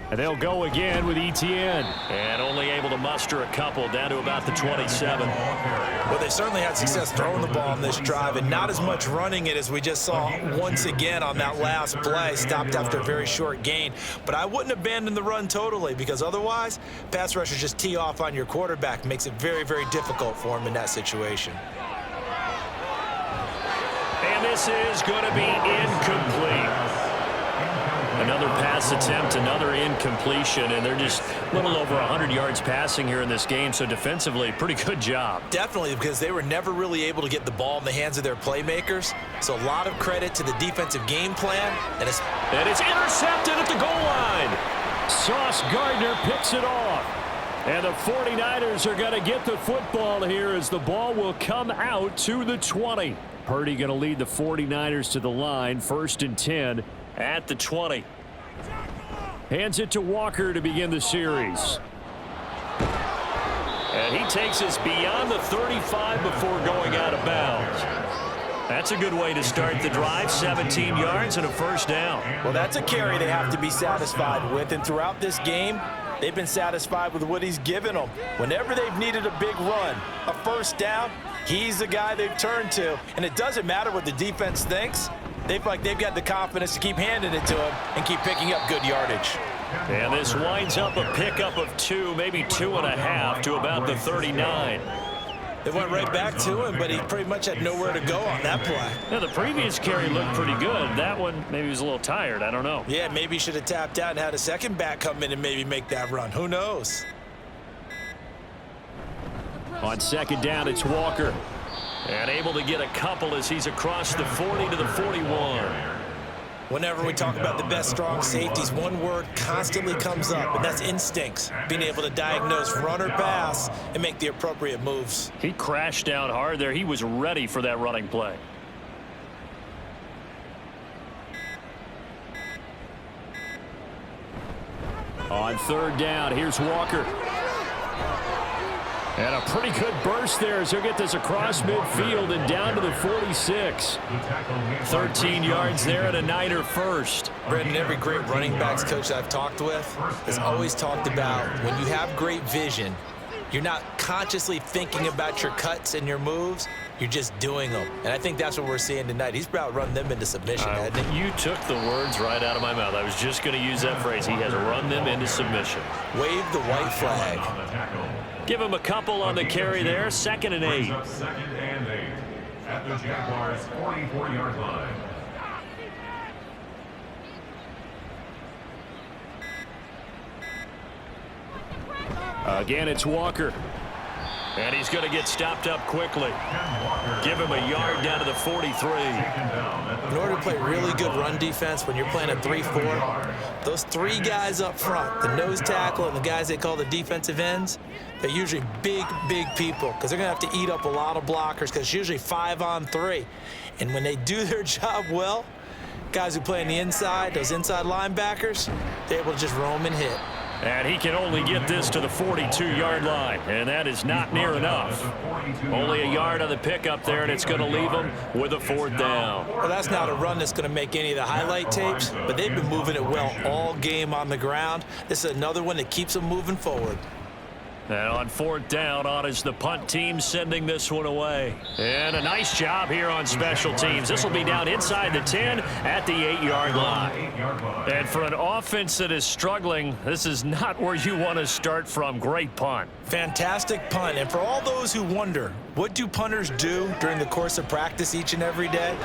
And they'll go again with Etienne. And only able to muster a couple down to about the 27. Well, they certainly had success throwing the ball on this drive and not as much running it as we just saw once again on that last play. Stopped after a very short gain. But I wouldn't abandon the run totally because otherwise, pass rushers just tee off on your quarterback. Makes it very, very difficult for him in that situation. And this is going to be incomplete. Another pass attempt, another incompletion, and they're just a little over 100 yards passing here in this game, so defensively, pretty good job. Definitely, because they were never really able to get the ball in the hands of their playmakers. So a lot of credit to the defensive game plan. And it's intercepted at the goal line. Sauce Gardner picks it off. And the 49ers are going to get the football here as the ball will come out to the 20. Purdy going to lead the 49ers to the line, 1st and 10 at the 20. Hands it to Walker to begin the series. And he takes us beyond the 35 before going out of bounds. That's a good way to start the drive, 17 yards and a 1st down. Well, that's a carry they have to be satisfied with, and throughout this game, they've been satisfied with what he's given them. Whenever they've needed a big run, a 1st down, he's the guy they've turned to. And it doesn't matter what the defense thinks. They feel like they've got the confidence to keep handing it to him and keep picking up good yardage. And this winds up a pickup of 2, maybe 2.5 to about the 39. They went right back to him, but he pretty much had nowhere to go on that play. Yeah, the previous carry looked pretty good. That one, maybe he was a little tired. I don't know. Yeah, maybe he should have tapped out and had a second back come in and maybe make that run. Who knows? On 2nd down, it's Walker. And able to get a couple as he's across the 40 to the 41. Whenever we talk about the best strong safeties, one word constantly comes up, and that's instincts. Being able to diagnose run or pass and make the appropriate moves. He crashed down hard there. He was ready for that running play. On 3rd down, here's Walker. And a pretty good burst there as he'll get this across midfield and down to the 46. 13 yards there and a Niner 1st. Brendan, every great running backs coach I've talked with has always talked about when you have great vision, you're not consciously thinking about your cuts and your moves. You're just doing them. And I think that's what we're seeing tonight. He's about run them into submission, hasn't he? You took the words right out of my mouth. I was just going to use that phrase. He has run them into submission. Wave the white flag. Give him a couple on the carry there. 2nd and 8. 2nd and 8 at the Jaguars' 44-yard line. Again, it's Walker. And he's going to get stopped up quickly. Give him a yard down to the 43. In order to play really good run defense when you're playing a 3-4, those 3 guys up front, the nose tackle and the guys they call the defensive ends, they're usually big people because they're going to have to eat up a lot of blockers because it's usually 5-on-3. And when they do their job well, guys who play on the inside, those inside linebackers, they're able to just roam and hit. And he can only get this to the 42-yard line, and that is not near enough. Only a yard on the pickup there, and it's going to leave him with a 4th down. Well, that's not a run that's going to make any of the highlight tapes, but they've been moving it well all game on the ground. This is another one that keeps them moving forward. And on 4th down, on is the punt team sending this one away. And a nice job here on special teams. This will be down inside the 10 at the 8-yard line. And for an offense that is struggling, this is not where you want to start from. Great punt. Fantastic punt. And for all those who wonder, what do punters do during the course of practice each and every day?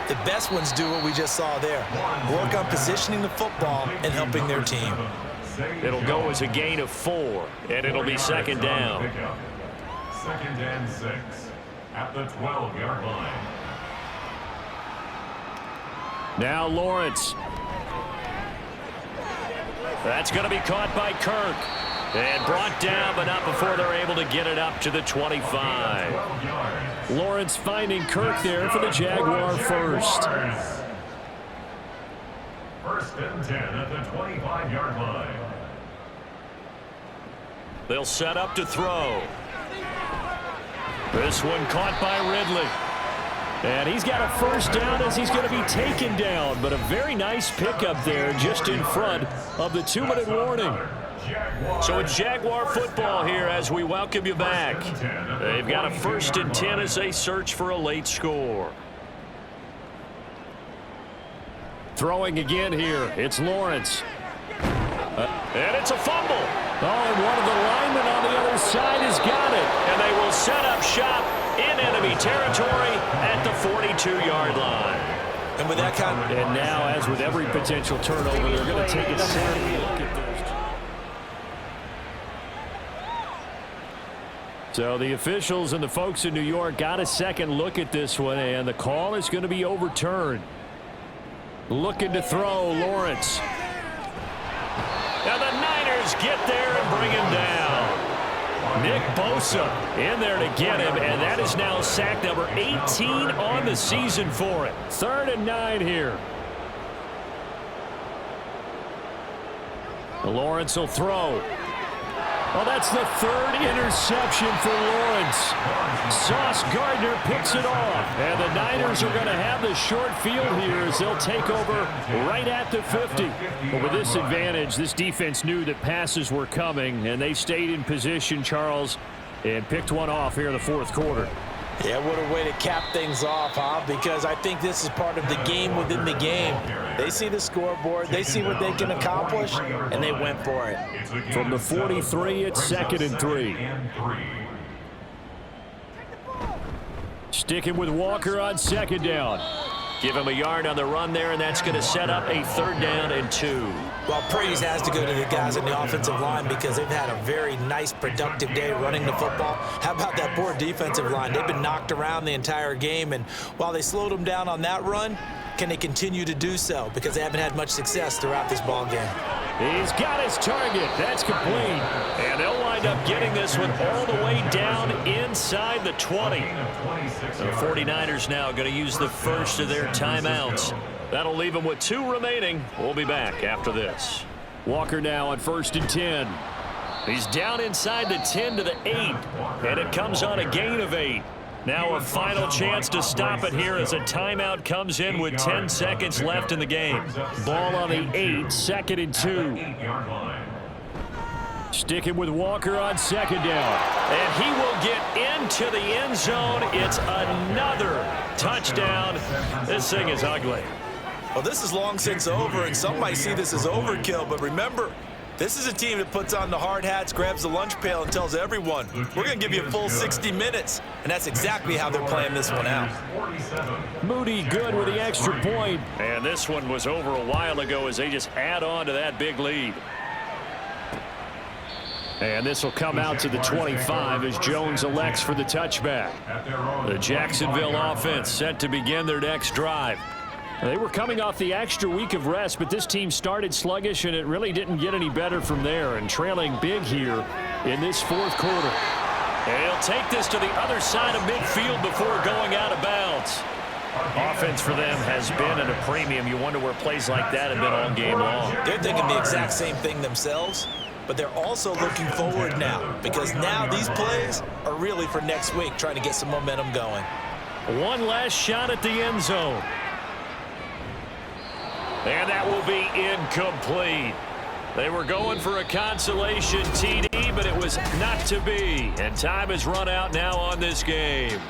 The best ones do what we just saw there. Work on positioning the football and helping their team. It'll go as a gain of 4, and it'll be 2nd down. 2nd and 6 at the 12-yard line. Now Lawrence. That's going to be caught by Kirk. And brought down, but not before they're able to get it up to the 25. Lawrence finding Kirk there for the Jaguar 1st. 1st and 10 at the 25-yard line. They'll set up to throw. This one caught by Ridley. And he's got a 1st down as he's going to be taken down. But a very nice pickup there just in front of the 2-minute warning. So it's Jaguar football here as we welcome you back. They've got a 1st and 10 as they search for a late score. Throwing again here, it's Lawrence. And it's a fumble. Oh, and one of the linemen on the other side has got it. And they will set up shop in enemy territory at the 42-yard line. And with that kind of... And now, as with every potential turnover, they're going to take a second look at this. So the officials and the folks in New York got a second look at this one, and the call is going to be overturned. Looking to throw, Lawrence. Now the Niners get there and bring him down. Nick Bosa in there to get him, and that is now sack number 18 on the season for it. 3rd and 9 here. Lawrence will throw. Well, that's the 3rd interception for Lawrence. Sauce Gardner picks it off. And the Niners are going to have the short field here as they'll take over right at the 50. But with this advantage, this defense knew that passes were coming, and they stayed in position, Charles, and picked one off here in the 4th quarter. Yeah, what a way to cap things off, huh? Because I think this is part of the game within the game. They see the scoreboard, they see what they can accomplish, and they went for it. From the 43, it's 2nd and 3. Sticking with Walker on 2nd down. Give him a yard on the run there, and that's going to set up a 3rd down and 2. Well, praise has to go to the guys on the offensive line because they've had a very nice, productive day running the football. How about that poor defensive line? They've been knocked around the entire game, and while they slowed them down on that run, can they continue to do so? Because they haven't had much success throughout this ball game. He's got his target. That's complete. And they'll wind up getting this one all the way down inside the 20. The 49ers now going to use the first of their timeouts. That'll leave them with 2 remaining. We'll be back after this. Walker now on 1st and 10. He's down inside the 10 to the 8. And it comes on a gain of 8. Now a final chance to stop it here as a timeout comes in with 10 seconds left in the game. Ball on the 8, 2nd and 2. Sticking with Walker on 2nd down. And he will get into the end zone. It's another touchdown. This thing is ugly. Well, this is long since over, and some might see this as overkill, but remember, this is a team that puts on the hard hats, grabs the lunch pail, and tells everyone, we're going to give you a full 60 minutes. And that's exactly how they're playing this one out. Moody good with the extra point. And this one was over a while ago as they just add on to that big lead. And this will come out to the 25 as Jones elects for the touchback. The Jacksonville offense set to begin their next drive. They were coming off the extra week of rest, but this team started sluggish, and it really didn't get any better from there, and trailing big here in this 4th quarter. And he'll take this to the other side of midfield before going out of bounds. Offense for them has been at a premium. You wonder where plays like that have been all game long. They're thinking the exact same thing themselves, but they're also looking forward now because now these plays are really for next week, trying to get some momentum going. One last shot at the end zone. And that will be incomplete. They were going for a consolation TD, but it was not to be. And time has run out now on this game.